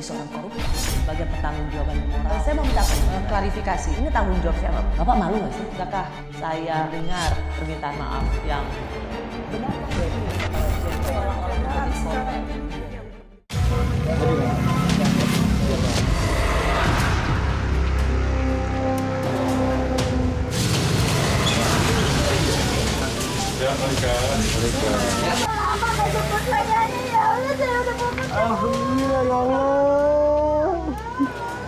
seorang koruptor sebagai pertanggungjawaban moral. Saya mau minta klarifikasi, ini tanggung jawab siapa? Bapak malu nggak sih? Apakah saya dengar permintaan maaf yang benar? Ya, Malika. Apa jemput saya ya Allah, saya udah mau ketemu. Alhamdulillah ya Allah.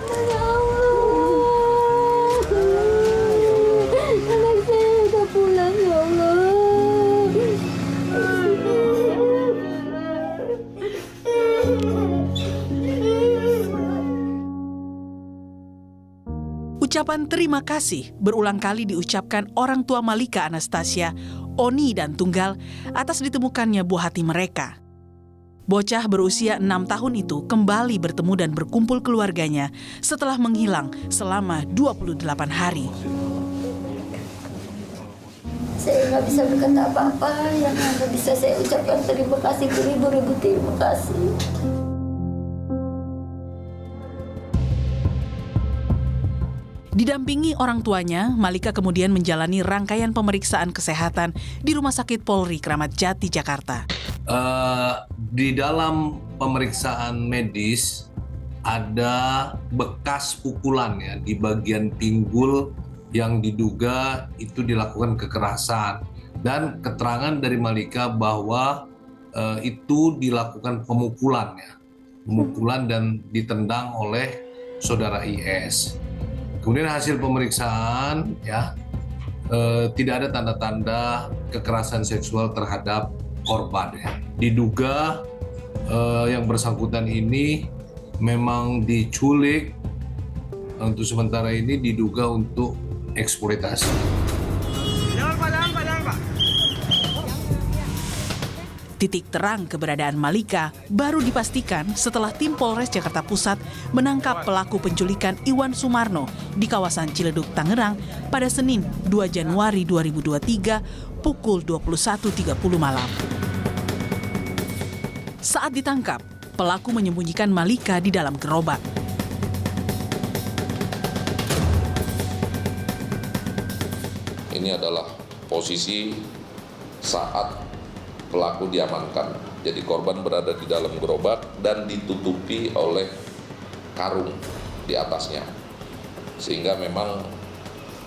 Ya Allah. Anak saya udah pulang ya Allah. Ucapan terima kasih berulang kali diucapkan orang tua Malika Anastasia, Oni dan Tunggal atas ditemukannya buah hati mereka. Bocah berusia 6 tahun itu kembali bertemu dan berkumpul keluarganya setelah menghilang selama 28 hari. Saya nggak bisa berkata apa-apa, yang hanya bisa saya ucapkan terima kasih beribu-ribu terima kasih. Didampingi orang tuanya, Malika kemudian menjalani rangkaian pemeriksaan kesehatan di Rumah Sakit Polri Kramat Jati, Jakarta. Di dalam pemeriksaan medis ada bekas pukulan ya di bagian pinggul yang diduga itu dilakukan kekerasan, dan keterangan dari Malika bahwa itu dilakukan pemukulan dan ditendang oleh saudara IS. Kemudian hasil pemeriksaan tidak ada tanda-tanda kekerasan seksual terhadap korban ya. Diduga yang bersangkutan ini memang diculik, untuk sementara ini diduga untuk eksploitasi. Titik terang keberadaan Malika baru dipastikan setelah tim Polres Jakarta Pusat menangkap pelaku penculikan Iwan Sumarno di kawasan Ciledug, Tangerang pada Senin 2 Januari 2023 pukul 21.30 malam. Saat ditangkap, pelaku menyembunyikan Malika di dalam gerobak. Ini adalah posisi saat pelaku diamankan. Jadi korban berada di dalam gerobak dan ditutupi oleh karung di atasnya. Sehingga memang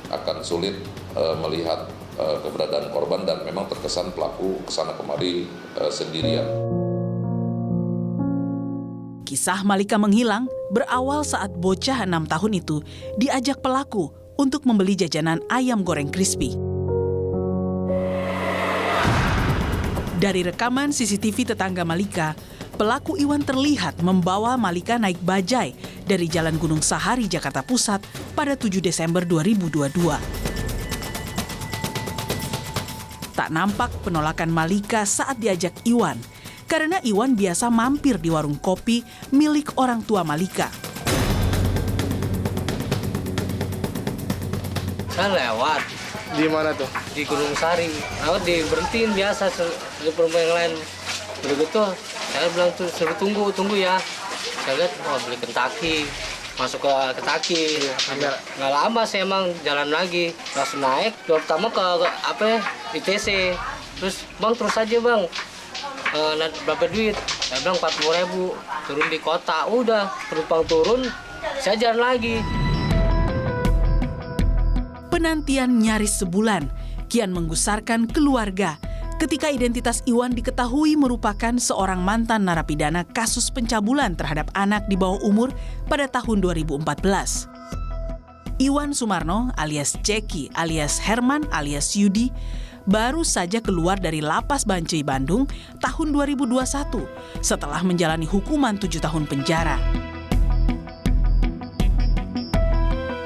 akan sulit melihat keberadaan korban, dan memang terkesan pelaku kesana kemari sendirian. Kisah Malika menghilang berawal saat bocah 6 tahun itu diajak pelaku untuk membeli jajanan ayam goreng crispy. Dari rekaman CCTV tetangga Malika, pelaku Iwan terlihat membawa Malika naik bajai dari Jalan Gunung Sahari, Jakarta Pusat pada 7 Desember 2022. Tak nampak penolakan Malika saat diajak Iwan, karena Iwan biasa mampir di warung kopi milik orang tua Malika. Saya lewat. Di mana tuh? Di Gunung Sari. Aku diberhentiin biasa di rumah yang lain. Udah gitu, saya bilang tuh suruh tunggu ya. Saya lihat beli Kentucky, masuk ke Kentucky. Nggak lama saya emang jalan lagi, langsung naik. Pertama ke ITC. Terus bang terus aja bang. Berapa duit? Saya bilang 40.000. Turun di kota, udah penumpang turun, saya jalan lagi. Penantian nyaris sebulan kian menggusarkan keluarga ketika identitas Iwan diketahui merupakan seorang mantan narapidana kasus pencabulan terhadap anak di bawah umur pada tahun 2014. Iwan Sumarno alias Ceki alias Herman alias Yudi baru saja keluar dari Lapas Bancai Bandung tahun 2021 setelah menjalani hukuman 7 tahun penjara.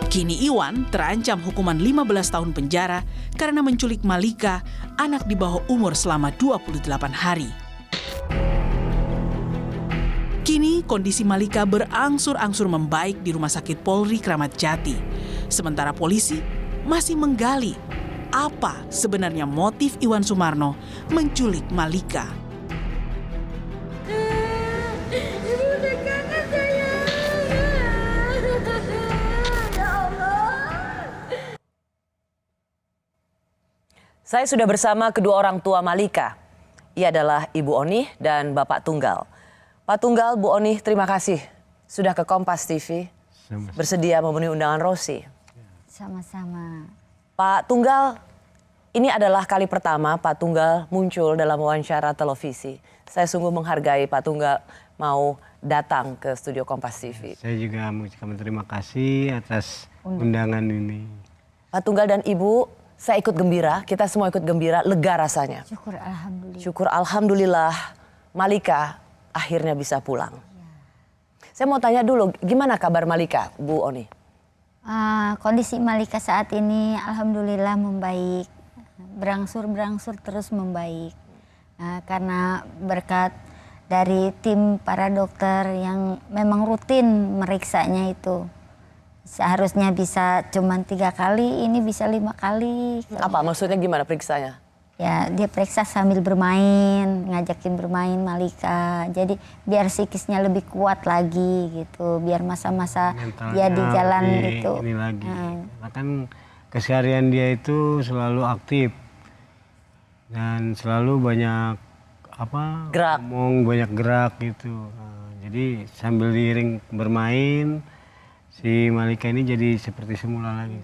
Kini Iwan terancam hukuman 15 tahun penjara karena menculik Malika, anak di bawah umur selama 28 hari. Kini kondisi Malika berangsur-angsur membaik di Rumah Sakit Polri Kramat Jati. Sementara polisi masih menggali apa sebenarnya motif Iwan Sumarno menculik Malika. Ibu udah kangen saya. Saya sudah bersama kedua orang tua Malika. Ia adalah Ibu Oni dan Bapak Tunggal. Pak Tunggal, Bu Oni, terima kasih sudah ke Kompas TV. Bersedia memenuhi undangan Rosi. Sama-sama. Pak Tunggal, ini adalah kali pertama Pak Tunggal muncul dalam wawancara televisi. Saya sungguh menghargai Pak Tunggal mau datang ke studio Kompas TV. Saya juga mengucapkan terima kasih atas undangan ini. Pak Tunggal dan Ibu, saya ikut gembira, kita semua ikut gembira, lega rasanya. Syukur alhamdulillah. Syukur alhamdulillah Malika akhirnya bisa pulang. Saya mau tanya dulu, gimana kabar Malika, Bu Oni? Kondisi Malika saat ini alhamdulillah membaik. Berangsur-berangsur terus membaik. Karena berkat dari tim para dokter yang memang rutin meriksanya itu. Seharusnya bisa cuma 3 kali, ini bisa 5 kali. Apa maksudnya gimana periksanya? Ya dia periksa sambil bermain, ngajakin bermain Malika. Jadi biar psikisnya lebih kuat lagi gitu, biar masa-masa dia di jalan itu. Ini lagi, karena kan keseharian dia itu selalu aktif dan selalu banyak Gerak. ngomong, banyak gerak gitu. Jadi sambil diiring bermain, si Malika ini jadi seperti semula lagi.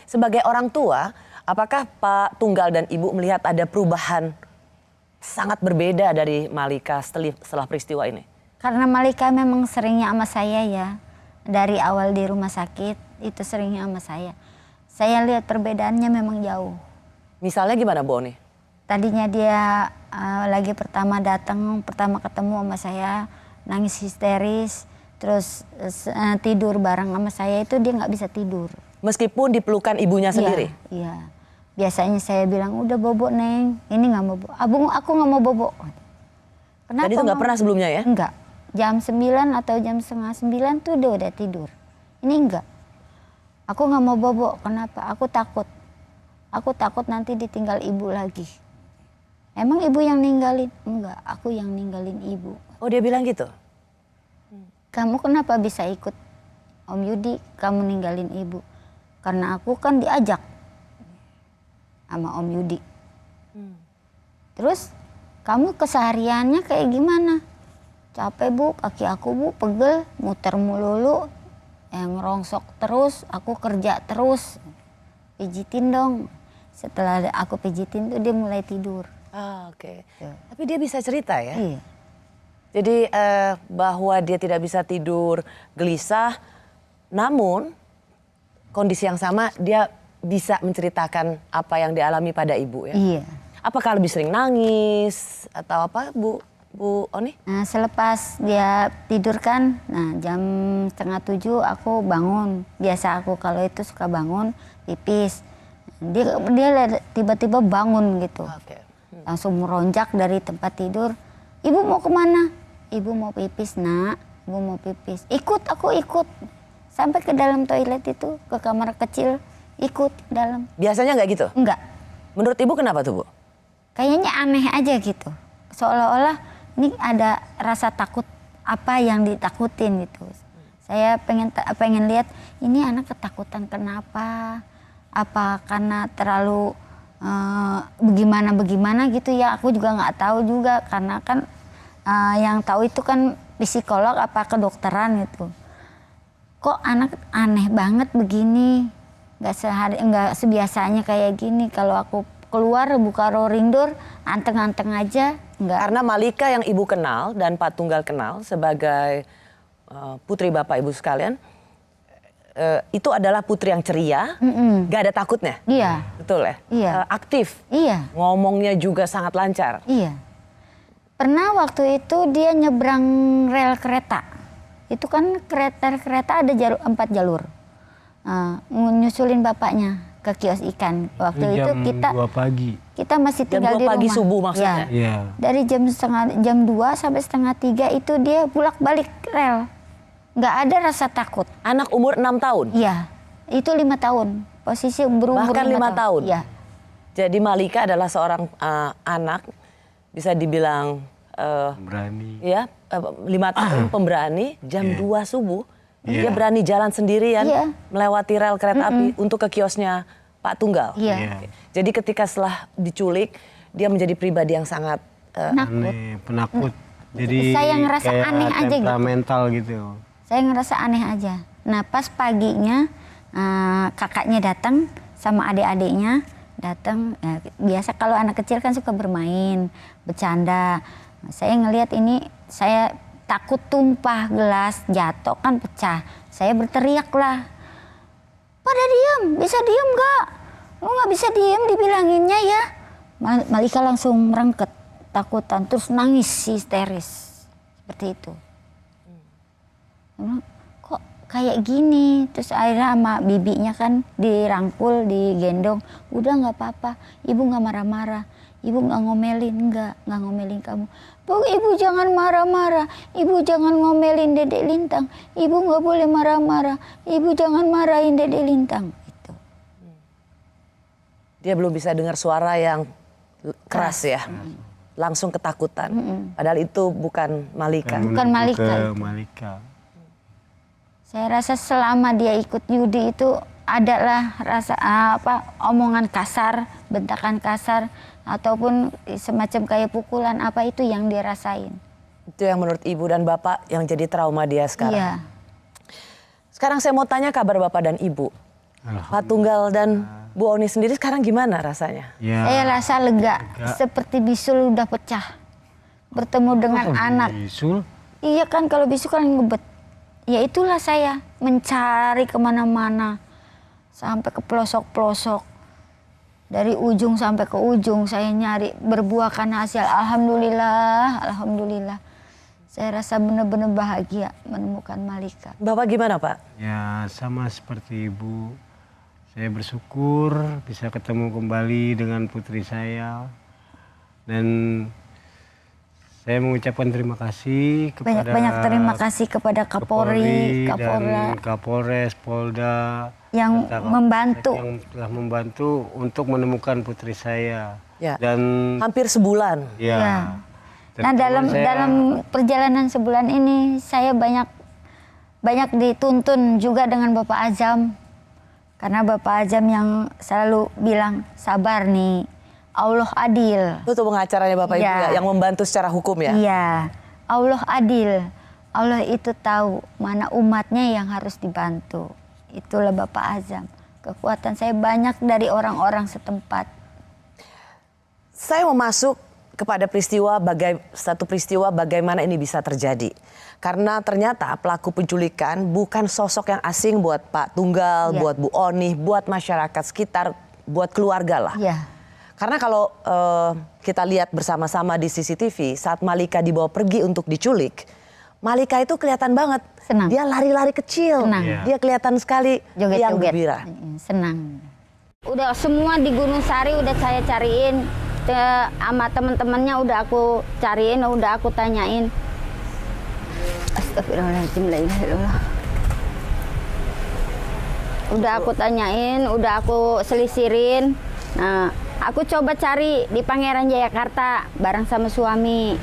Sebagai orang tua, apakah Pak Tunggal dan Ibu melihat ada perubahan sangat berbeda dari Malika setelah peristiwa ini? Karena Malika memang seringnya sama saya ya. Dari awal di rumah sakit itu seringnya sama saya. Saya lihat perbedaannya memang jauh. Misalnya gimana Bu Oni? Tadinya dia lagi pertama datang, pertama ketemu sama saya, nangis histeris. Terus tidur bareng sama saya itu dia nggak bisa tidur. Meskipun dipelukan ibunya sendiri? Iya. Biasanya saya bilang, udah bobo Neng, ini nggak mau bobo. Aku nggak mau bobo. Kenapa? Jadi itu nggak pernah sebelumnya ya? Enggak. Jam 9 atau jam setengah 9 tuh dia udah tidur. Ini enggak. Aku nggak mau bobo. Kenapa? Aku takut. Aku takut nanti ditinggal ibu lagi. Emang ibu yang ninggalin? Enggak, aku yang ninggalin ibu. Oh dia bilang gitu? Kamu kenapa bisa ikut Om Yudi, kamu ninggalin ibu? Karena aku kan diajak sama Om Yudi. Terus kamu kesehariannya kayak gimana? Capek Bu, kaki aku Bu pegel, muter melulu, yang rongsok terus, aku kerja terus. Pijitin dong. Setelah aku pijitin tuh dia mulai tidur. Oke. Tapi dia bisa cerita ya? Iya. Jadi bahwa dia tidak bisa tidur, gelisah, namun kondisi yang sama dia bisa menceritakan apa yang dialami pada ibu ya? Iya. Apakah lebih sering nangis atau apa Bu Oni? Nah, selepas dia tidur kan, nah jam 6:30 aku bangun. Biasa aku kalau itu suka bangun, pipis. Dia tiba-tiba bangun gitu. Oke. Langsung meronjak dari tempat tidur. Ibu mau kemana? Ibu mau pipis nak, ibu mau pipis. Aku ikut. Sampai ke dalam toilet itu, ke kamar kecil, ikut dalam. Biasanya nggak gitu? Enggak. Menurut Ibu kenapa tuh Bu? Kayaknya aneh aja gitu. Seolah-olah ini ada rasa takut apa yang ditakutin gitu. Saya pengen lihat ini anak ketakutan kenapa? Apa karena terlalu bagaimana gitu ya? Aku juga nggak tahu juga karena kan yang tahu itu kan psikolog apa kedokteran gitu. Kok anak aneh banget begini? Nggak sebiasanya kayak gini. Kalau aku keluar buka rolling door, anteng-anteng aja. Enggak. Karena Malika yang Ibu kenal dan Pak Tunggal kenal sebagai putri Bapak Ibu sekalian, itu adalah putri yang ceria, gak ada takutnya. Iya. Betul ya? Iya. Aktif. Iya. Ngomongnya juga sangat lancar. Iya. Pernah waktu itu dia nyebrang rel kereta. Itu kan kereta ada 4 jalur. Nyusulin bapaknya ke kios ikan. Waktu itu kita 2 pagi. Kita masih tinggal jam 2 di pagi rumah. subuh maksudnya? Iya. Dari jam 2 sampai setengah 3 itu dia bolak-balik rel. Nggak ada rasa takut. Anak umur 6 tahun? Iya. Itu 5 tahun. Posisi berumur Bahkan 5 tahun? Iya. Jadi Malika adalah seorang anak bisa dibilang Berani. ya 5 tahun pemberani. Jam 2 subuh dia berani jalan sendirian melewati rel kereta api untuk ke kiosnya Pak Tunggal. Iya. Jadi ketika setelah diculik, dia menjadi pribadi yang sangat Aneh, penakut. Jadi Saya ngerasa kayak aneh aja gitu. temperamental gitu. Saya ngerasa aneh aja. Nah pas paginya kakaknya datang sama adik-adiknya datang. Biasa kalau anak kecil kan suka bermain, bercanda. Saya ngelihat ini, saya takut tumpah gelas, jatuh kan pecah. Saya berteriak lah, pada diam, bisa diam gak? Lu gak bisa diam dibilanginnya ya. Malika langsung merengket, takutan, terus nangis histeris seperti itu. Kok kayak gini? Terus akhirnya sama bibinya kan dirangkul, digendong. Udah nggak apa-apa, ibu nggak marah-marah, ibu nggak ngomelin, nggak ngomelin kamu. Bu, ibu jangan marah-marah, ibu jangan ngomelin Dedek Lintang, ibu nggak boleh marah-marah, ibu jangan marahin Dedek Lintang. Itu. dia belum bisa dengar suara yang keras ya. Langsung ketakutan. Padahal itu bukan Malika. Bukan Menuju Malika. ke Malika. Saya rasa selama dia ikut judi itu adalah rasa omongan kasar, bentakan kasar, ataupun semacam kayak pukulan apa itu yang dia rasain. Itu yang menurut ibu dan bapak yang jadi trauma dia sekarang. Iya. Sekarang saya mau tanya kabar bapak dan ibu. Pak Tunggal dan Bu Oni sendiri sekarang gimana rasanya? Ya, Saya rasa lega, seperti bisul udah pecah. Bertemu dengan anak. bisul. Iya kan, kalau bisul kan ngebet. Ya itulah saya mencari kemana-mana. Sampai ke pelosok-pelosok. Dari ujung sampai ke ujung saya nyari, berbuahkan hasil. Alhamdulillah, alhamdulillah. Saya rasa benar-benar bahagia menemukan Malika. Bapak gimana Pak? Ya sama seperti ibu. Saya bersyukur bisa ketemu kembali dengan putri saya. Dan saya mengucapkan terima kasih kepada Banyak terima kasih kepada Kapolri, dan Kapolres, Polda yang serta membantu. yang telah membantu untuk menemukan putri saya. Ya. Dan Hampir sebulan. ya. Ya. Nah terutama saya- dalam perjalanan sebulan ini saya banyak dituntun juga dengan Bapak Azam. Karena Bapak Azam yang selalu bilang sabar nih, Allah adil. Itu pengacaranya bapak ibu Ya. ya, yang membantu secara hukum ya? Iya, Allah adil. Allah itu tahu mana umatnya yang harus dibantu. Itulah Bapak Azam. Kekuatan saya banyak dari orang-orang setempat. Saya mau masuk kepada satu peristiwa bagaimana ini bisa terjadi. Karena ternyata pelaku penculikan bukan sosok yang asing buat Pak Tunggal, Ya. buat Bu Oni, buat masyarakat sekitar, buat keluarga lah. Iya. Karena kalau kita lihat bersama-sama di CCTV saat Malika dibawa pergi untuk diculik, Malika itu kelihatan banget. Senang. Dia lari-lari kecil. Senang. Iya. Dia kelihatan sekali yang Joget-joget. gembira. Senang. Udah semua di Gunung Sari udah saya cariin. Sama teman-temannya udah aku cariin, udah aku tanyain. Astagfirullahaladzim, la ilaha illallah. Udah aku tanyain, udah aku selisirin. Nah, aku coba cari di Pangeran Jayakarta bareng sama suami.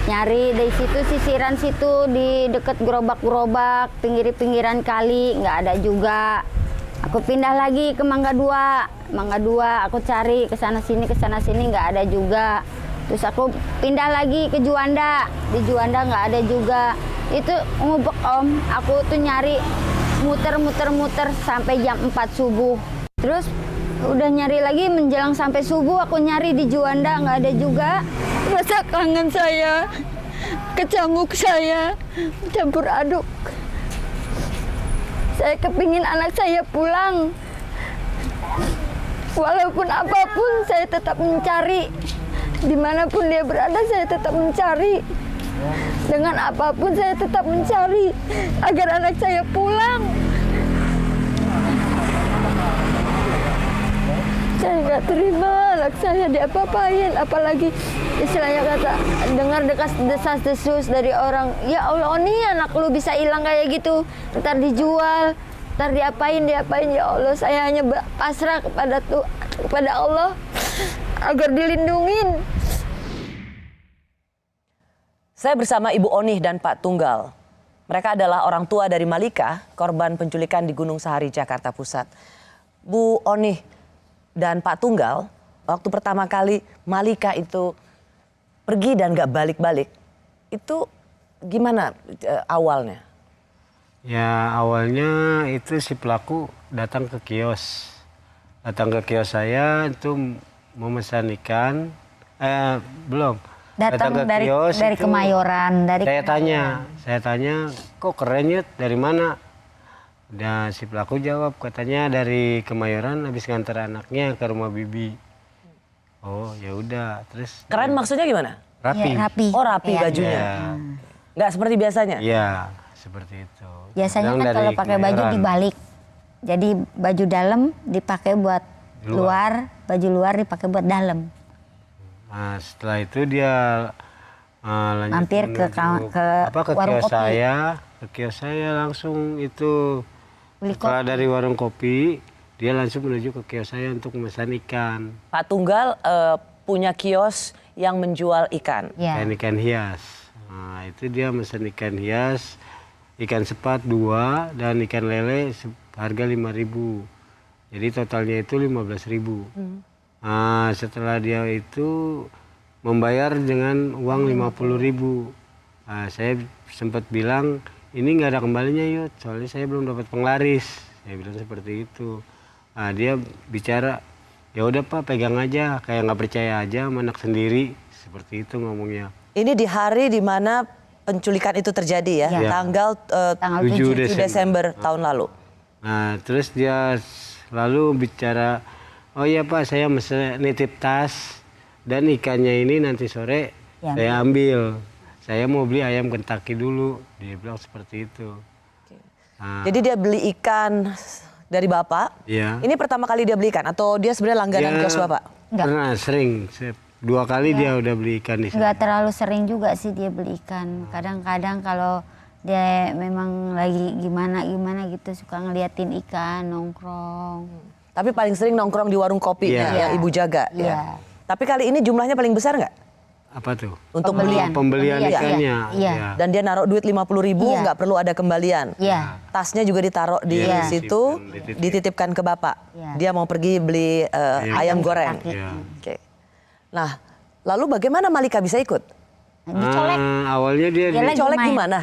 Nyari dari situ, sisiran situ di deket gerobak-gerobak, pinggiran kali, nggak ada juga. Aku pindah lagi ke Mangga 2, aku cari ke sana sini nggak ada juga. Terus aku pindah lagi ke Juanda, di Juanda nggak ada juga. Itu ngubek om, aku tuh nyari muter sampai jam 4 subuh. Terus udah nyari lagi menjelang sampai subuh, aku nyari di Juanda nggak ada juga. Rasa kangen saya, kecamuk saya, campur aduk. Saya kepingin anak saya pulang. Walaupun apapun saya tetap mencari. Dimanapun dia berada saya tetap mencari. Dengan apapun saya tetap mencari. Agar anak saya pulang. Saya nggak terima anak saya diapa-apain. Apalagi istilahnya kata dengar desas-desus dari orang. Ya Allah, Oni anak lu bisa hilang kayak gitu. Ntar dijual, ntar diapain. Ya Allah, saya hanya pasrah kepada Allah agar dilindungin. Saya bersama Ibu Oni dan Pak Tunggal. Mereka adalah orang tua dari Malika, korban penculikan di Gunung Sahari, Jakarta Pusat. Bu Onih dan Pak Tunggal, waktu pertama kali Malika itu pergi dan nggak balik-balik, itu gimana awalnya? Ya awalnya itu si pelaku datang ke kios. Datang ke kios saya itu memesan ikan. Belum. Datang ke dari kios dari itu Kemayoran, dari saya tanya, kok keren Yud, dari mana? Dan si pelaku jawab, katanya dari Kemayoran habis nganter anaknya ke rumah bibi. Oh ya udah, terus Keren maksudnya gimana? rapi. Ya, rapi. Oh rapi Iya. bajunya, Ya, nggak seperti biasanya? iya, seperti itu. Biasanya Bilang kan dari kalau pakai baju Kemayoran. dibalik. Jadi baju dalam dipakai buat luar, baju luar dipakai buat dalam. Nah, setelah itu dia lanjut Mampir ke warung kios kopi. ke kios saya langsung itu. Beli Setelah dari warung kopi, dia langsung menuju ke kios saya untuk memesan ikan. Pak Tunggal punya kios yang menjual ikan. Ya. Ikan hias. Nah, itu dia memesan ikan hias, ikan sepat 2 dan ikan lele harga 5.000. Jadi totalnya itu 15.000. Nah, setelah dia itu membayar dengan uang 50.000. Nah, saya sempat bilang ini nggak ada kembalinya Yud, soalnya saya belum dapat penglaris. Saya bilang seperti itu. Nah, dia bicara, ya udah Pak pegang aja, kayak nggak percaya aja sama anak sendiri, seperti itu ngomongnya. Ini di hari di mana penculikan itu terjadi ya, Ya. tanggal Tanggal 7 7 Desember tahun lalu. Nah, terus dia lalu bicara, oh iya Pak, saya mesti nitip tas dan ikannya ini nanti sore Ya. saya ambil. Saya mau beli ayam Kentucky dulu. Dia bilang seperti itu. Nah, Jadi dia beli ikan dari Bapak. iya. Ini pertama kali dia beli ikan atau dia sebenarnya langganan Dia kios Bapak? Enggak. pernah sering, 2 kali dia udah beli ikan di sana. Nggak terlalu sering juga sih dia beli ikan. Kadang-kadang kalau dia memang lagi gimana gitu suka ngeliatin ikan nongkrong. Tapi paling sering nongkrong di warung kopinya Iya. yang Ibu jaga. Iya. Ya. Tapi kali ini jumlahnya paling besar nggak? Apa tuh? Untuk Pembelian. Pembelian Iya, ikannya. iya. Ya. Dan dia naruh duit 50.000, Iya. nggak perlu ada kembalian. Iya. Tasnya juga ditaruh di Iya. situ, Dititip. dititipkan ke Bapak. Iya. Dia mau pergi beli ayam goreng. Kentucky. Iya. Oke. Nah, lalu bagaimana Malika bisa ikut? Dicolek. Awalnya dia Dia lagi Colek main. gimana?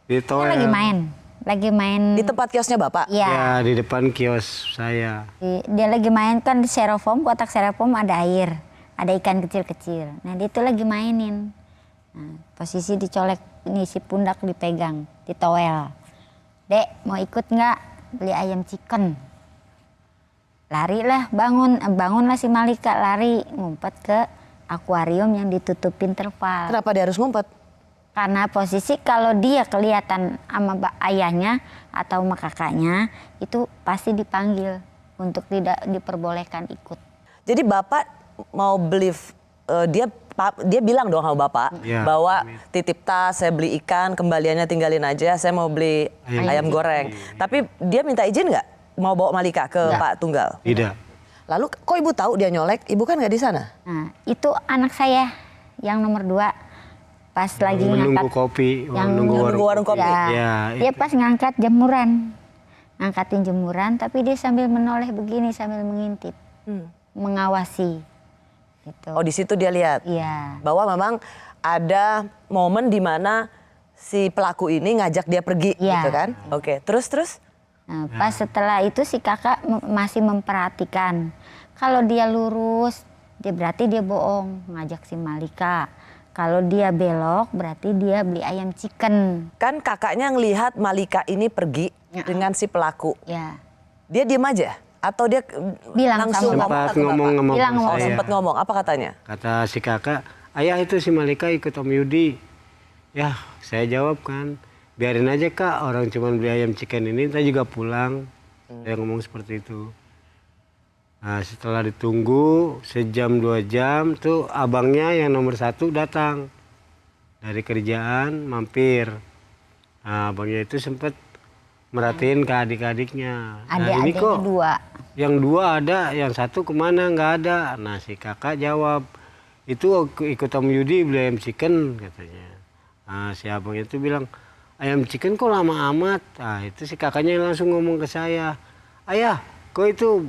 di Dia toel. lagi main. Di tempat kiosnya Bapak? Iya. Ya, di depan kios saya. Dia lagi main kan di styrofoam, kotak styrofoam ada air, ada ikan kecil-kecil. Nah dia itu lagi mainin. Nah, posisi dicolek, ini si pundak dipegang, ditowel. Dek mau ikut nggak beli ayam chicken? Larilah, bangunlah si Malika lari ngumpet ke akuarium yang ditutupin terpal. Kenapa dia harus ngumpet? Karena posisi kalau dia kelihatan sama ayahnya atau sama kakaknya itu pasti dipanggil untuk tidak diperbolehkan ikut. Jadi Bapak mau beli, dia bilang dong sama Bapak Iya. bahwa titip tas, saya beli ikan, kembaliannya tinggalin aja, saya mau beli ayam goreng. Tapi dia minta izin nggak mau bawa Malika ke Pak Tunggal? Tidak. Lalu kok Ibu tahu dia nyolek? Ibu kan nggak di sana. Nah itu anak saya yang nomor 2 pas lagi Menunggu ngangkat. kopi, Yang menunggu menunggu warung kopi. Ya, Ya, dia itu. pas ngangkat jemuran, ngangkatin jemuran tapi dia sambil menoleh begini sambil mengintip, mengawasi. Gitu. Oh di situ dia lihat Iya. bahwa memang ada momen di mana si pelaku ini ngajak dia pergi, Iya. gitu kan? Oke, terus. Nah, pas setelah itu si kakak masih memperhatikan. Kalau dia lurus, dia berarti dia bohong ngajak si Malika. Kalau dia belok, berarti dia beli ayam chicken. Kan kakaknya ngelihat Malika ini pergi dengan si pelaku. Ya, Dia diem aja? Atau dia Bilang langsung sama ngomong Sempat ke ngomong Bapak? sama Bilang bos ngomong, saya. Sempat ngomong, apa katanya? Kata si kakak, ayah itu si Malika ikut Om Yudi. Ya, saya jawab kan, biarin aja Kak, orang cuma beli ayam chicken ini, kita juga pulang. Saya ngomong seperti itu. Nah, setelah ditunggu sejam 2 jam, tuh abangnya yang nomor 1 datang dari kerjaan, mampir. Nah, abangnya itu sempat merhatiin ke adik-adiknya. Nah, ini adik-adiknya kok 2. yang 2 ada, yang 1 kemana nggak ada. Nah si kakak jawab, itu ikut Om Yudi beli ayam chicken katanya. Nah si abang itu bilang, ayam chicken kok lama amat. Nah itu si kakaknya langsung ngomong ke saya, ayah kok itu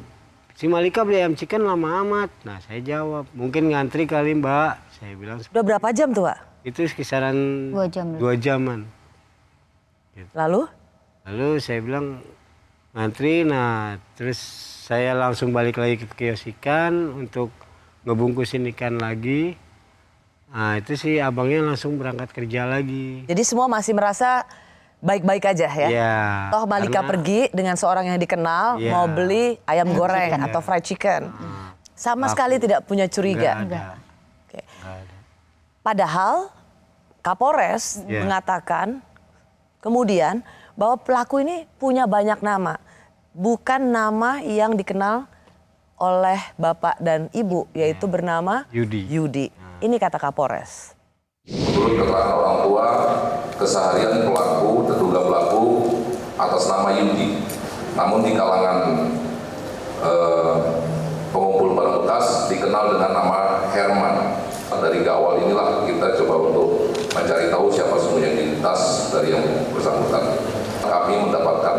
si Malika beli ayam chicken lama amat? Nah saya jawab, mungkin ngantri kali Mbak. Saya bilang, Udah berapa jam tuh, Pak? itu kisaran 2 jam. 2 jaman. Lalu? Lalu saya bilang ngantri, nah terus saya langsung balik lagi ke kios ikan untuk ngebungkusin ikan lagi. Nah itu sih abangnya langsung berangkat kerja lagi. Jadi semua masih merasa baik-baik aja ya? Iya. Toh Malika karena- pergi dengan seorang yang dikenal Iya. mau beli ayam goreng chicken. atau fried chicken. Sama sekali tidak punya curiga. Nggak ada. Oke. Nggak ada. Padahal Kapolres Iya. mengatakan kemudian bahwa pelaku ini punya banyak nama. Bukan nama yang dikenal oleh bapak dan ibu, yaitu bernama Yudi. Ini kata Kapolres. Menurut keterangan orang tua, keseharian pelaku, terduga pelaku atas nama Yudi. Namun di kalangan pengumpul barang bekas dikenal dengan nama Herman. Dari awal inilah kita coba untuk mencari tahu siapa sebenarnya identitas dari yang bersangkutan. Kami mendapatkan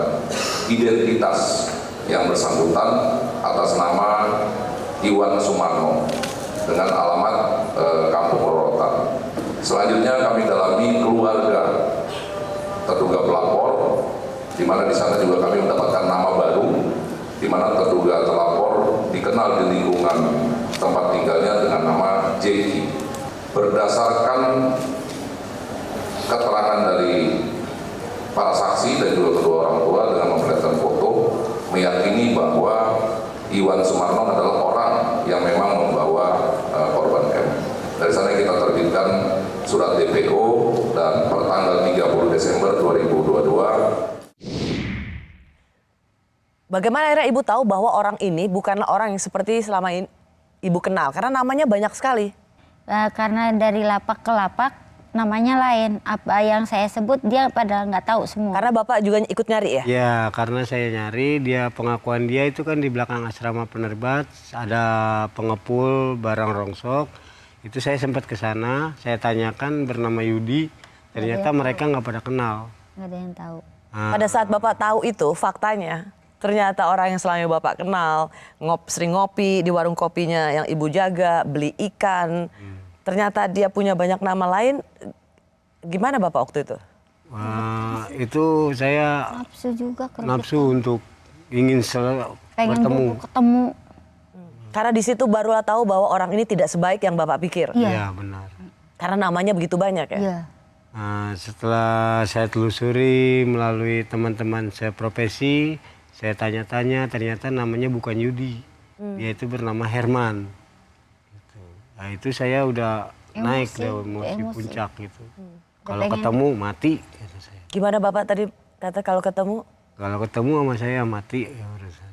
identitas yang bersangkutan atas nama Iwan Sumarno dengan alamat Kampung Rorotan. Selanjutnya kami dalami keluarga terduga pelapor, di mana di sana juga kami mendapatkan nama baru, di mana terduga terlapor dikenal di lingkungan tempat tinggalnya dengan nama Jeki. Berdasarkan keterangan dari para saksi dan juga kedua orang tua dengan memperlihatkan foto, meyakini bahwa Iwan Sumarno adalah orang yang memang membawa korban M. Dari sana kita terbitkan surat DPO dan per tanggal 30 Desember 2022. Bagaimana akhirnya ibu tahu bahwa orang ini bukanlah orang yang seperti selama ini ibu kenal? Karena namanya banyak sekali. Karena dari lapak ke lapak namanya lain. Apa yang saya sebut dia padahal nggak tahu semua. Karena bapak juga ikut nyari ya? Ya, karena saya nyari, pengakuan dia itu kan di belakang asrama penerbat, ada pengepul barang rongsok. Itu saya sempat ke sana, saya tanyakan bernama Yudi, ternyata mereka nggak pada kenal. Nggak ada yang tahu. Pada saat bapak tahu itu faktanya, ternyata orang yang selama bapak kenal, sering ngopi di warung kopinya yang ibu jaga, beli ikan. Ternyata dia punya banyak nama lain. Gimana bapak waktu itu? Wah, itu saya Nafsu juga kerja. nafsu untuk ingin Pengen bertemu. ketemu. Karena di situ barulah tahu bahwa orang ini tidak sebaik yang bapak pikir. Iya. Ya, benar. Karena namanya begitu banyak ya. Iya. Nah, setelah saya telusuri melalui teman-teman saya profesi, saya tanya-tanya, ternyata namanya bukan Yudi. Dia itu bernama Herman. Gitu. Nah, itu saya udah naik dari emosi puncak gitu. Kalau ketemu mati, kata saya. Gimana bapak tadi kata kalau ketemu? Kalau ketemu sama saya mati ya urusannya.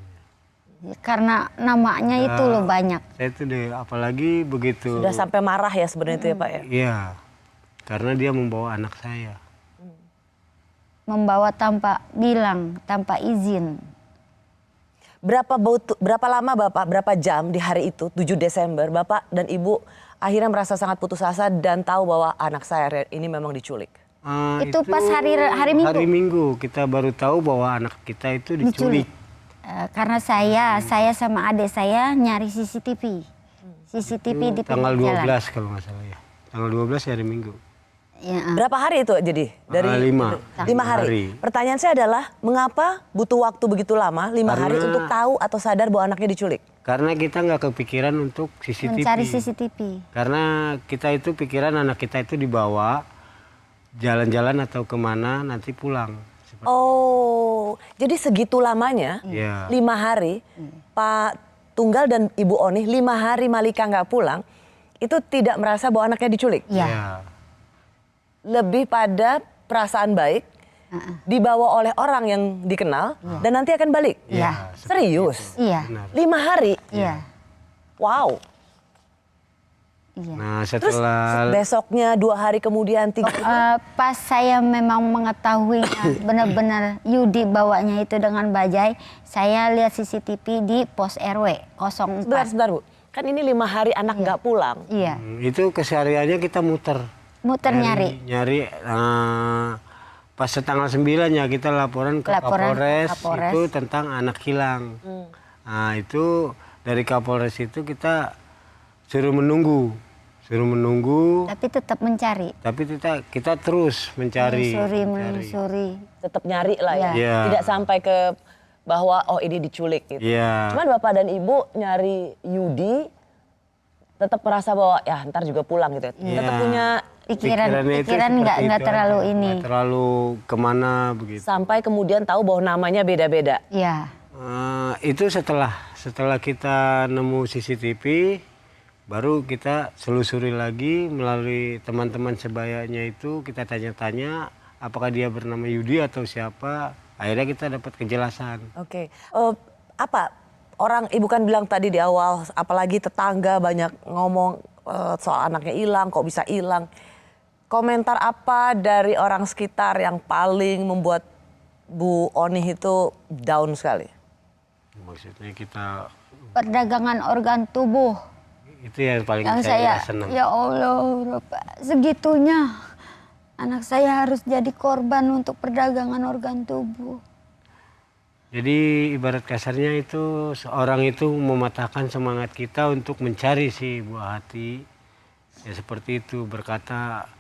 Karena namanya itu loh banyak. Saya itu deh, apalagi begitu. Sudah sampai marah ya sebenarnya itu ya pak ya? Iya, karena dia membawa anak saya. Membawa tanpa bilang, tanpa izin. Berapa lama bapak, berapa jam di hari itu 7 Desember bapak dan ibu akhirnya merasa sangat putus asa dan tahu bahwa anak saya ini memang diculik? Itu pas hari Minggu. Hari Minggu kita baru tahu bahwa anak kita itu diculik. Karena saya sama adik saya nyari CCTV. CCTV di Tanggal pinggir jalan. 12 kalau nggak salah ya. Tanggal 12 hari Minggu. Ya, Berapa hari itu jadi? Dari 5 hari. Pertanyaan saya adalah mengapa butuh waktu begitu lama 5 hari untuk tahu atau sadar bahwa anaknya diculik? Karena kita nggak kepikiran untuk CCTV. mencari CCTV. Karena kita itu pikiran anak kita itu dibawa jalan-jalan atau kemana nanti pulang. Oh, jadi segitu lamanya, Iya. 5 hari, Pak Tunggal dan Ibu Onih 5 hari Malika nggak pulang, itu tidak merasa bahwa anaknya diculik? Iya. Ya. Lebih pada perasaan baik, dibawa oleh orang yang dikenal, dan nanti akan balik? Iya. Serius? Iya. 5 hari? Iya. Wow. Iya. Nah Terus setelah besoknya 2 hari kemudian 3 Pas saya memang mengetahui benar-benar Yudi bawanya itu dengan bajai, saya lihat CCTV di pos RW 04. Sebentar Bu, kan ini 5 hari anak nggak pulang. Iya. itu kesehariannya kita muter. Muter nyari. Nyari pas tanggal 9 ya kita laporan ke Laporan ke Kapolres Kapolres. itu tentang anak hilang. Nah itu dari Kapolres itu kita suruh menunggu. Tapi tetap mencari. Tapi kita terus mencari. Menyusuri. Tetap nyari lah ya. Iya. Tidak sampai ke bahwa oh ini diculik gitu. Iya. Cuman Bapak dan Ibu nyari Yudi tetap merasa bahwa ya ntar juga pulang gitu. Iya. Tetap punya Pikiran nggak terlalu ini. Nggak terlalu kemana begitu. sampai kemudian tahu bahwa namanya beda-beda. Iya. Itu setelah kita nemu CCTV, baru kita selusuri lagi melalui teman-teman sebayanya itu, kita tanya-tanya apakah dia bernama Yudi atau siapa. Akhirnya kita dapat kejelasan. Oke. Apa orang Ibu kan bilang tadi di awal, apalagi tetangga banyak ngomong soal anaknya hilang, kok bisa hilang. Komentar apa dari orang sekitar yang paling membuat Bu Onih itu down sekali? Maksudnya kita Perdagangan organ tubuh. itu yang paling Yang saya saya, senang. ya Allah, segitunya anak saya harus jadi korban untuk perdagangan organ tubuh. Jadi ibarat kasarnya itu seorang itu mematahkan semangat kita untuk mencari si buah hati. Ya seperti itu, berkata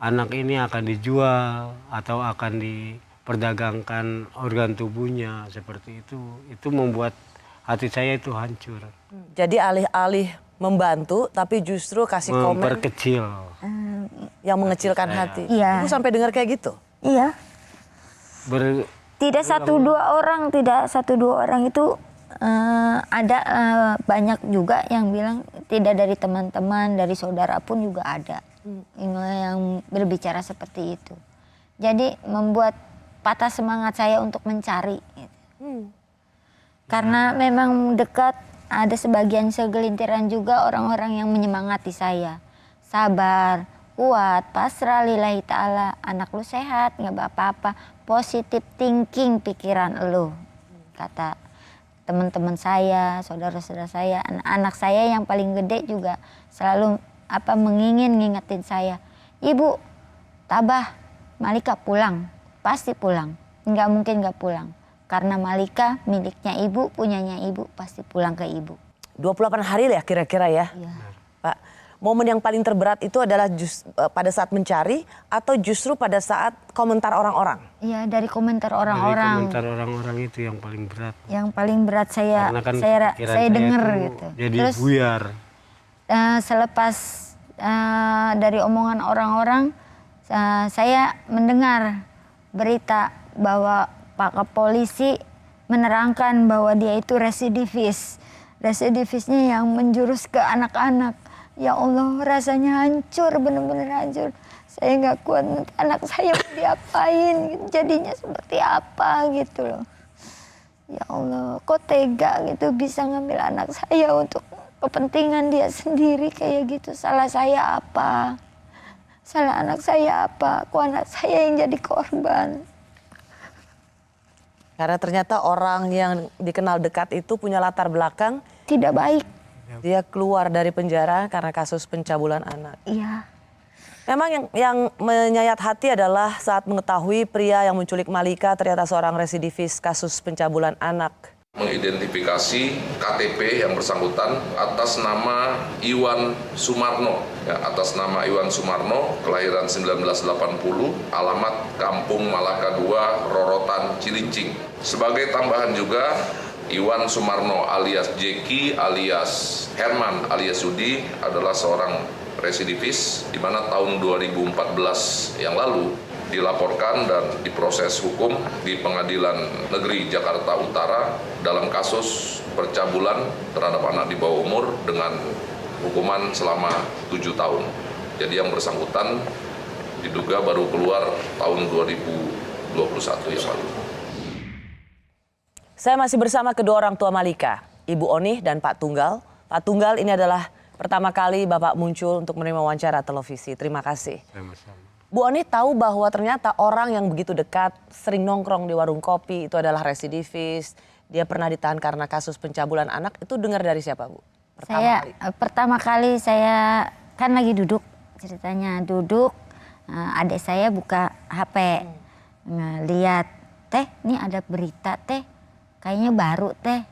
anak ini akan dijual atau akan diperdagangkan organ tubuhnya, seperti itu. Itu membuat hati saya itu hancur. Jadi alih-alih membantu tapi justru kasih komen Memperkecil. yang mengecilkan hati. Iya. Ibu sampai dengar kayak gitu? Iya. Tidak satu dua orang itu ada banyak juga yang bilang, tidak dari teman-teman, dari saudara pun juga ada yang berbicara seperti itu. Jadi membuat patah semangat saya untuk mencari. Karena memang dekat, ada segelintiran juga orang-orang yang menyemangati saya. Sabar, kuat, pasrah lillahi ta'ala, anak lu sehat, nggak apa-apa, positive thinking pikiran lu, kata teman-teman saya, saudara-saudara saya, anak saya yang paling gede juga selalu ngingetin saya, Ibu, tabah, Malika pulang, pasti pulang, nggak mungkin nggak pulang, karena Malika miliknya ibu, punyanya ibu, pasti pulang ke ibu. 28 hari lah kira-kira ya, Iya. Pak. Momen yang paling terberat itu adalah pada saat mencari atau justru pada saat komentar orang-orang? Iya, dari komentar Dari orang-orang. komentar orang-orang itu yang paling berat. Yang paling berat saya Karena kan pikiran saya dengar itu gitu. jadi Terus buyar. selepas dari omongan orang-orang, saya mendengar berita bahwa Pak Polisi menerangkan bahwa dia itu residivis. Residivisnya yang menjurus ke anak-anak. Ya Allah, rasanya hancur, benar-benar hancur. Saya nggak kuat, anak saya mau diapain, jadinya seperti apa gitu loh. Ya Allah, kok tega gitu bisa ngambil anak saya untuk kepentingan dia sendiri kayak gitu. Salah saya apa? Salah anak saya apa? Kok anak saya yang jadi korban? Karena ternyata orang yang dikenal dekat itu punya latar belakang Tidak baik. dia keluar dari penjara karena kasus pencabulan anak. Iya. Memang yang menyayat hati adalah saat mengetahui pria yang menculik Malika ternyata seorang residivis kasus pencabulan anak. Mengidentifikasi KTP yang bersangkutan atas nama Iwan Sumarno. Atas nama Iwan Sumarno, kelahiran 1980, alamat Kampung Malaka 2, Rorotan, Cilincing. Sebagai tambahan juga, Iwan Sumarno alias Jeki alias Herman alias Yudi adalah seorang residivis di mana tahun 2014 yang lalu dilaporkan dan diproses hukum di Pengadilan Negeri Jakarta Utara dalam kasus percabulan terhadap anak di bawah umur dengan hukuman selama 7 tahun. Jadi yang bersangkutan diduga baru keluar tahun 2021 yang lalu. Saya masih bersama kedua orang tua Malika, Ibu Onih dan Pak Tunggal. Pak Tunggal, ini adalah pertama kali Bapak muncul untuk menerima wawancara televisi. Terima kasih. Sama-sama. Bu Onih tahu bahwa ternyata orang yang begitu dekat, sering nongkrong di warung kopi, itu adalah residivis. Dia pernah ditahan karena kasus pencabulan anak. Itu dengar dari siapa, Bu? Pertama kali saya kan lagi duduk, ceritanya duduk, adik saya buka HP, lihat, teh, ini ada berita teh, kayaknya baru teh,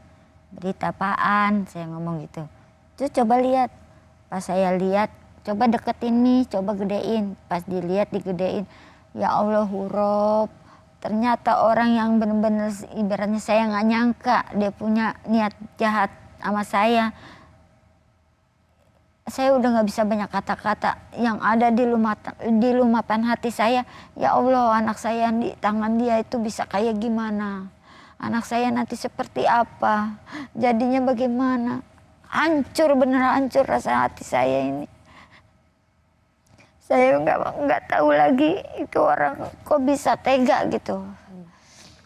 berita apaan, saya ngomong gitu. Terus coba lihat, pas saya lihat, coba deketin nih, coba gedein. Pas dilihat digedein, ya Allah huruf. Ternyata orang yang benar-benar ibaratnya saya nggak nyangka dia punya niat jahat sama saya. Saya udah nggak bisa banyak kata-kata. Yang ada di lumapan hati saya, ya Allah anak saya di tangan dia itu bisa kayak gimana. Anak saya nanti seperti apa, jadinya bagaimana. Hancur, bener hancur rasa hati saya ini. Saya nggak tahu lagi itu orang kok bisa tega gitu.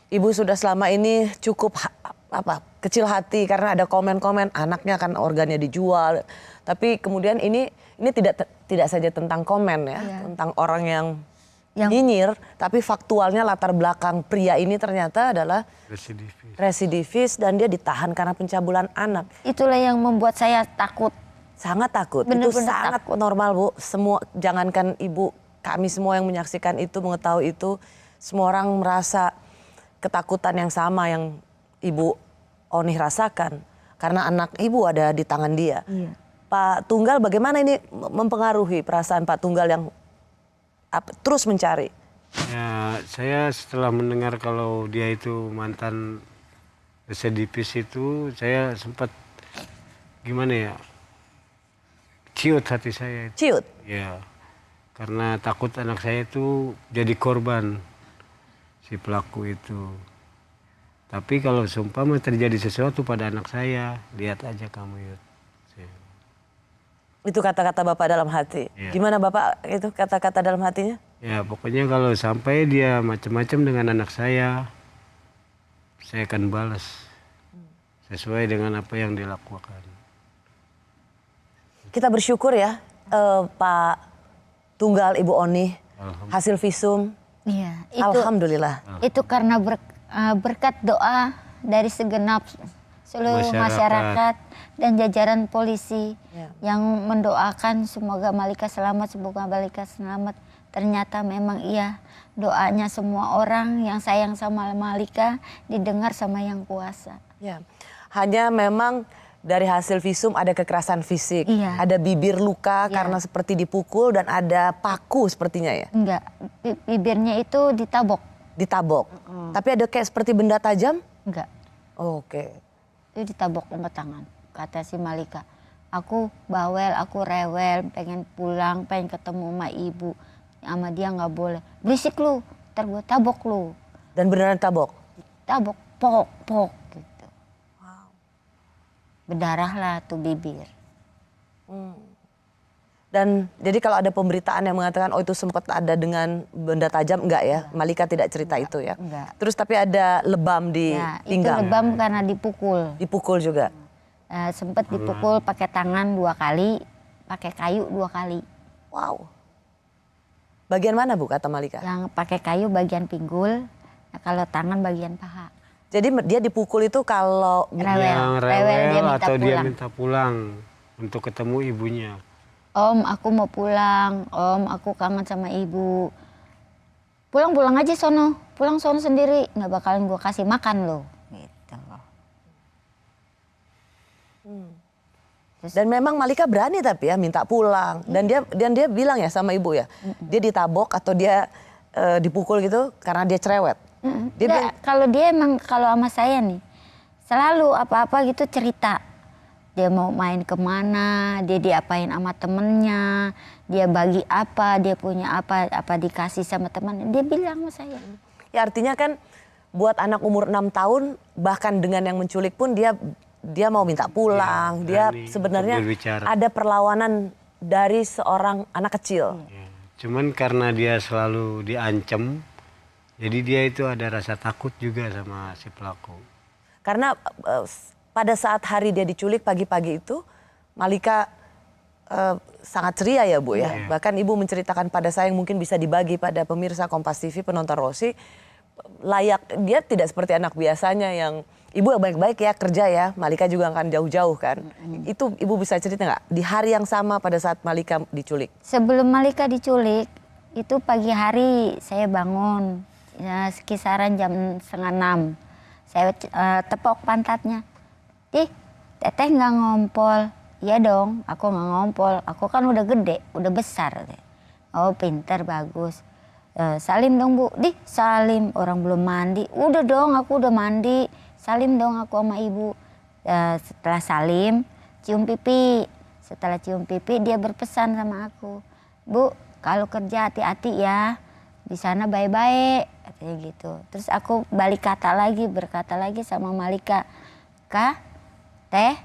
Ibu sudah selama ini cukup kecil hati karena ada komen-komen anaknya kan organnya dijual. Tapi kemudian ini tidak saja tentang komen ya, tentang orang yang nyinyir, tapi faktualnya latar belakang pria ini ternyata adalah residivis dan dia ditahan karena pencabulan anak. Itulah yang membuat saya takut. Sangat takut. Bener-bener itu sangat takut. normal Bu. Semua jangankan ibu, kami semua yang menyaksikan itu, mengetahui itu, semua orang merasa ketakutan yang sama yang Ibu Onih rasakan karena anak ibu ada di tangan dia. Iya. Pak Tunggal bagaimana ini mempengaruhi perasaan Pak Tunggal yang terus mencari? Ya, saya setelah mendengar kalau dia itu mantan residivis itu, saya sempat gimana ya, ciut hati saya. Ciut? Ya, karena takut anak saya itu jadi korban si pelaku itu. Tapi kalau seumpama terjadi sesuatu pada anak saya, lihat aja kamu Yud. Itu kata-kata Bapak dalam hati. Ya. Gimana Bapak itu kata-kata dalam hatinya? Ya pokoknya kalau sampai dia macam-macam dengan anak saya akan balas sesuai dengan apa yang dilakukan. Kita bersyukur ya Pak Tunggal, Ibu Onih, hasil visum. Iya, Alhamdulillah. Itu karena berkat doa dari segenap seluruh masyarakat dan jajaran polisi yang mendoakan semoga Malika selamat, semoga Malika selamat. Ternyata memang iya doanya semua orang yang sayang sama Malika didengar sama yang kuasa. Ya. Hanya memang dari hasil visum ada kekerasan fisik, Iya. ada bibir luka Iya. karena seperti dipukul dan ada paku sepertinya ya. Enggak, bibirnya itu ditabok. Ditabok. Tapi ada kayak seperti benda tajam? Enggak. Oh, oke. Itu ditabok sama tangan. Kata si Malika, aku bawel, aku rewel, pengen pulang, pengen ketemu sama ibu. Sama dia nggak boleh. Berisik lu, ntar gue tabok lu. Dan beneran tabok? Tabok, pok gitu. Wow. Berdarah lah tuh bibir. Dan jadi kalau ada pemberitaan yang mengatakan oh itu sempat ada dengan benda tajam, enggak ya? Malika tidak cerita itu ya? Enggak. Terus tapi ada lebam di Ya, itu pinggang? lebam karena dipukul. Dipukul juga? Sempat dipukul pakai tangan 2 kali, pakai kayu 2 kali. Wow. Bagian mana Bu kata Malika? Yang pakai kayu bagian pinggul, kalau tangan bagian paha. Jadi dia dipukul itu kalau Yang Rewel, dia minta atau dia pulang. minta pulang untuk ketemu ibunya. Om, aku mau pulang. Om, aku kangen sama ibu. Pulang aja sono. Pulang sono sendiri. Nggak bakalan gue kasih makan lo. Gitu. dan memang Malika berani tapi ya minta pulang dan dia bilang ya sama ibu ya dia ditabok atau dia dipukul gitu karena dia cerewet. Dia bilang, Kalau sama saya nih selalu apa-apa gitu cerita. Dia mau main kemana, dia diapain sama temennya, dia bagi apa, dia punya apa dikasih sama teman. Dia bilang sama saya. ya artinya kan buat anak umur 6 tahun bahkan dengan yang menculik pun dia mau minta pulang. Dia berani sebenarnya untuk berbicara. ada perlawanan dari seorang anak kecil. Ya. Cuman karena dia selalu diancam, jadi dia itu ada rasa takut juga sama si pelaku. Karena pada saat hari dia diculik pagi-pagi itu Malika sangat ceria ya Bu ya. Bahkan Ibu menceritakan pada saya yang mungkin bisa dibagi pada pemirsa Kompas TV penonton Rosi. Dia tidak seperti anak biasanya yang Ibu baik-baik ya kerja ya. Malika juga akan jauh-jauh kan. Itu Ibu bisa cerita nggak di hari yang sama pada saat Malika diculik? Sebelum Malika diculik, itu pagi hari saya bangun. Ya, kisaran jam 5:30. Saya tepok pantatnya. Teteh nggak ngompol. Iya dong, aku nggak ngompol. Aku kan udah gede, udah besar. Oh pinter, bagus. Salim dong Bu. Salim, orang belum mandi. Udah dong, aku udah mandi. Salim dong aku sama ibu. Setelah salim, cium pipi. Setelah cium pipi dia berpesan sama aku. Bu, kalau kerja hati-hati ya. Di sana baik-baik. Katanya gitu. Terus aku berkata lagi sama Malika. Kak, Teh,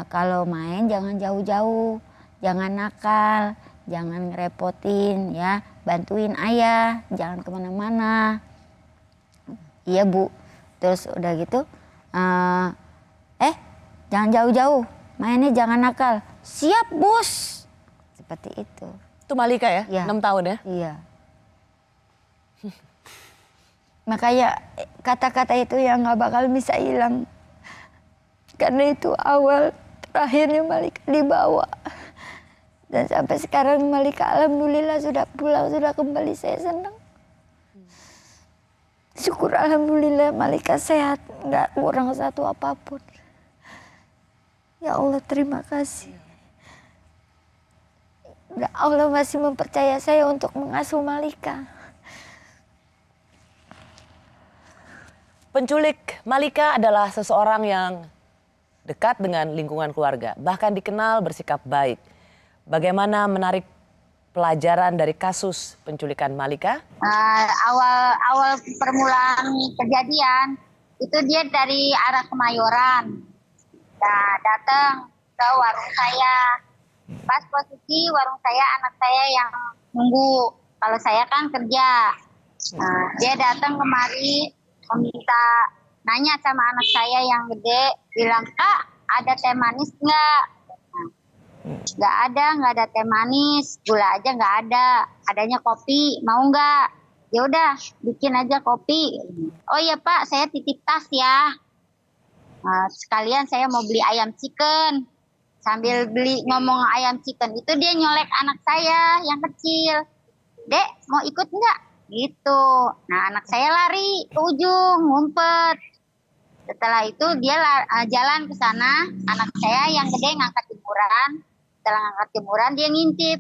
kalau main jangan jauh-jauh. Jangan nakal. Jangan ngerepotin ya. Bantuin ayah. Jangan kemana-mana. Iya Bu. Terus udah gitu. Jangan jauh-jauh. Mainnya jangan nakal. Siap bos. Seperti itu. Itu Malika ya? Iya. 6 tahun ya? Iya. Makanya kata-kata itu yang gak bakal bisa hilang. Karena itu awal terakhirnya Malika dibawa. Dan sampai sekarang Malika alhamdulillah sudah pulang, sudah kembali, saya senang. Syukur alhamdulillah Malika sehat, gak kurang satu apapun. Ya Allah terima kasih. Allah masih mempercaya saya untuk mengasuh Malika. Penculik Malika adalah seseorang yang dekat dengan lingkungan keluarga, bahkan dikenal bersikap baik. Bagaimana menarik pelajaran dari kasus penculikan Malika? Awal permulaan kejadian itu dia dari arah Kemayoran. Nah, datang ke warung saya. Pas posisi warung saya, anak saya yang nunggu. Kalau saya kan kerja. Nah, dia datang kemari meminta, nanya sama anak saya yang gede, bilang, Kak, ada teh manis nggak? Nggak ada teh manis, gula aja nggak ada, adanya kopi, mau nggak? Ya udah, bikin aja kopi. Oh iya Pak, saya titip tas ya. Sekalian saya mau beli ayam chicken. Sambil beli ngomong ayam chicken itu dia nyolek anak saya yang kecil. Dek, mau ikut nggak? Gitu. Nah anak saya lari ke ujung, ngumpet. Setelah itu dia jalan ke sana, anak saya yang gede ngangkat jemuran. Setelah ngangkat jemuran dia ngintip.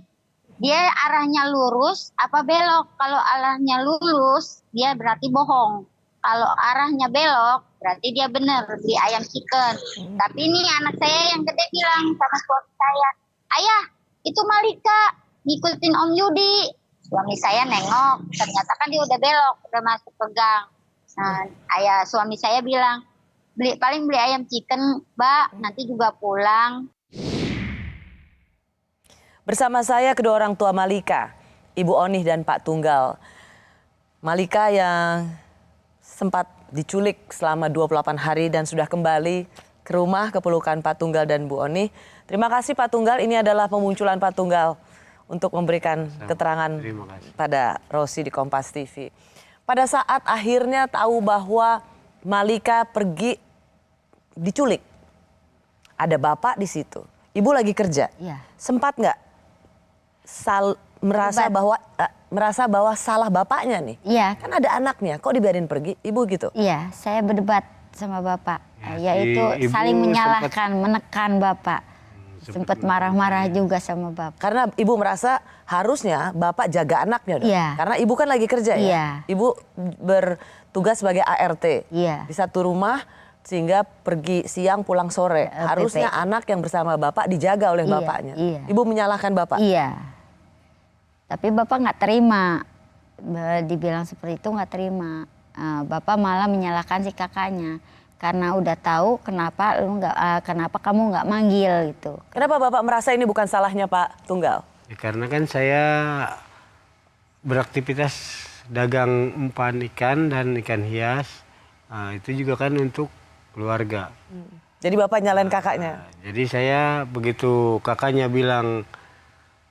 Dia arahnya lurus apa belok? Kalau arahnya lurus dia berarti bohong. Kalau arahnya belok berarti dia benar beli ayam chicken. Tapi ini anak saya yang gede bilang sama suami saya, ayah itu Malika ngikutin Om Yudi. Suami saya nengok, ternyata kan dia udah belok, udah masuk ke gang. Nah, suami saya bilang, paling beli ayam chicken, Mbak, nanti juga pulang. Bersama saya kedua orang tua Malika, Ibu Onih dan Pak Tunggal. Malika yang sempat diculik selama 28 hari dan sudah kembali ke rumah, ke pelukan Pak Tunggal dan Bu Onih. Terima kasih Pak Tunggal, ini adalah pemunculan Pak Tunggal untuk memberikan keterangan pada Rosi di Kompas TV. Pada saat akhirnya tahu bahwa Malika pergi diculik, ada bapak di situ. Ibu lagi kerja. Iya. Sempat nggak merasa bahwa salah bapaknya nih? Iya. Kan ada anaknya, kok dibiarin pergi? Ibu gitu? Iya, saya berdebat sama bapak. Yaitu saling menyalahkan, menekan bapak. Sempat marah-marah juga sama bapak. Karena ibu merasa harusnya bapak jaga anaknya dong. Iya. Karena ibu kan lagi kerja ya. Iya. Ibu bertugas sebagai ART. Iya. Di satu rumah sehingga pergi siang pulang sore. Harusnya anak yang bersama bapak dijaga oleh bapaknya. Iya. Ibu menyalahkan bapak. Iya. Tapi bapak nggak terima. Dibilang seperti itu nggak terima. Bapak malah menyalahkan si kakaknya. Karena udah tahu kenapa kamu nggak manggil gitu. Kenapa bapak merasa ini bukan salahnya Pak Tunggal? Ya, karena kan saya beraktivitas dagang umpan ikan dan ikan hias. Itu juga kan untuk keluarga. Jadi bapak nyalain kakaknya? Jadi saya begitu kakaknya bilang,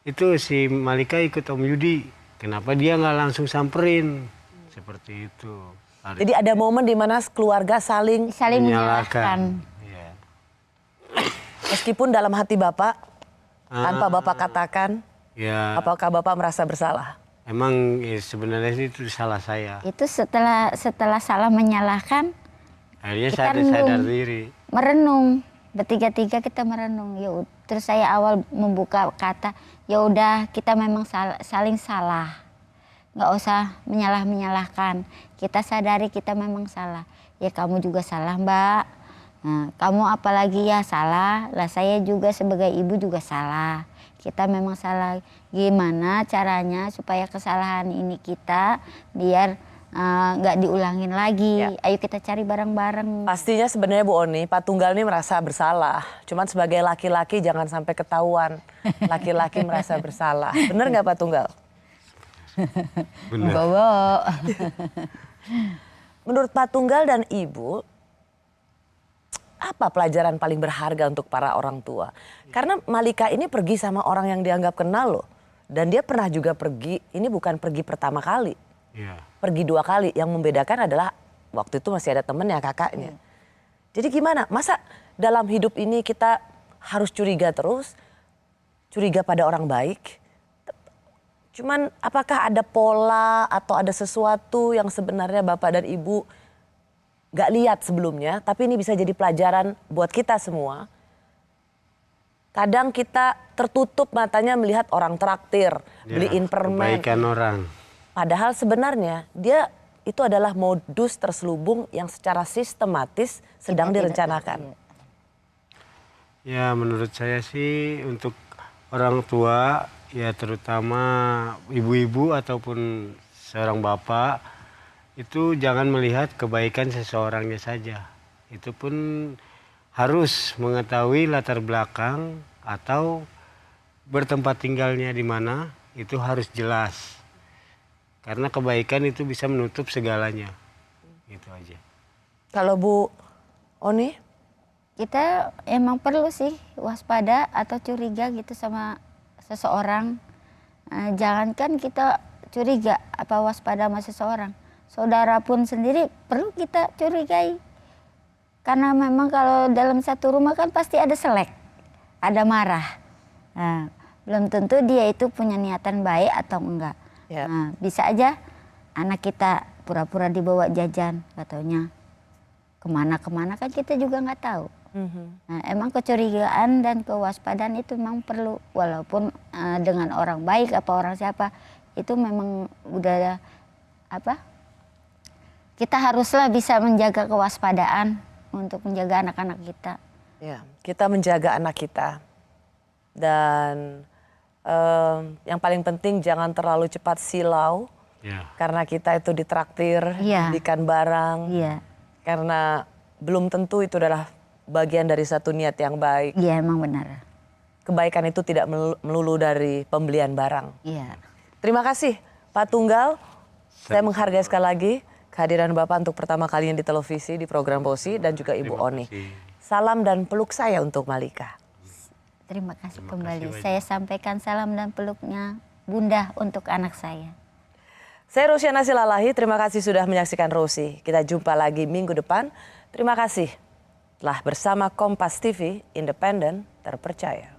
itu si Malika ikut Om Yudi. Kenapa dia nggak langsung samperin? Seperti itu. Jadi ada momen di mana keluarga saling menyalahkan. Ya. Meskipun dalam hati bapak, tanpa bapak katakan, ya. Apakah bapak merasa bersalah? Emang sebenarnya itu salah saya. Itu setelah salah menyalahkan, Akhirnya Kita sadar diri. merenung, bertiga-tiga kita merenung. Ya, terus saya awal membuka kata, ya udah kita memang saling salah, nggak usah menyalahkan. Kita sadari kita memang salah. Ya kamu juga salah Mbak. Nah, kamu apalagi ya salah. Lah saya juga sebagai ibu juga salah. Kita memang salah. Gimana caranya supaya kesalahan ini kita biar nggak diulangin lagi. Ya. Ayo kita cari bareng-bareng. Pastinya sebenarnya Bu Oni, Pak Tunggal ini merasa bersalah. Cuman sebagai laki-laki jangan sampai ketahuan laki-laki merasa bersalah. Bener nggak Pak Tunggal? Benar. Bobo. Menurut Pak Tunggal dan Ibu, apa pelajaran paling berharga untuk para orang tua? Karena Malika ini pergi sama orang yang dianggap kenal loh. Dan dia pernah juga pergi, ini bukan pergi pertama kali. Iya. Pergi 2 kali, yang membedakan adalah waktu itu masih ada temennya, kakaknya. Jadi gimana, masa dalam hidup ini kita harus curiga terus? Curiga pada orang baik? Cuman apakah ada pola atau ada sesuatu yang sebenarnya Bapak dan Ibu gak lihat sebelumnya, tapi ini bisa jadi pelajaran buat kita semua. Kadang kita tertutup matanya melihat orang traktir, beliin permen. Kebaikan orang. Padahal sebenarnya dia itu adalah modus terselubung yang secara sistematis sedang direncanakan. Ya menurut saya sih untuk orang tua ya terutama ibu-ibu ataupun seorang bapak itu jangan melihat kebaikan seseorangnya saja. Itu pun harus mengetahui latar belakang atau bertempat tinggalnya di mana itu harus jelas. Karena kebaikan itu bisa menutup segalanya. Gitu aja. Kalau Bu Oni? Kita emang perlu sih waspada atau curiga gitu sama seseorang. Jangankan kita curiga apa waspada sama seseorang. Saudara pun sendiri perlu kita curigai. Karena memang kalau dalam satu rumah kan pasti ada selek, ada marah. Nah, belum tentu dia itu punya niatan baik atau enggak. Ya. Nah, bisa aja anak kita pura-pura dibawa jajan, katanya kemana-kemana kan kita juga nggak tahu. Nah, emang kecurigaan dan kewaspadaan itu memang perlu, walaupun dengan orang baik apa orang siapa itu memang udah apa? Kita haruslah bisa menjaga kewaspadaan untuk menjaga anak-anak kita. Ya, kita menjaga anak kita dan yang paling penting jangan terlalu cepat silau. Ya. Karena kita itu ditraktir, belikan barang. Iya. Karena belum tentu itu adalah bagian dari satu niat yang baik. Iya, emang benar. Kebaikan itu tidak melulu dari pembelian barang. Iya. Terima kasih Pak Tunggal. Saya menghargai sekali lagi kehadiran Bapak untuk pertama kalinya di televisi di program Bosi dan juga Ibu Oni. Salam dan peluk saya untuk Malika. Terima kasih kembali. Saya sampaikan salam dan peluknya Bunda untuk anak saya. Saya Rosiana Silalahi, terima kasih sudah menyaksikan Rosi. Kita jumpa lagi minggu depan. Terima kasih telah bersama Kompas TV, independen, terpercaya.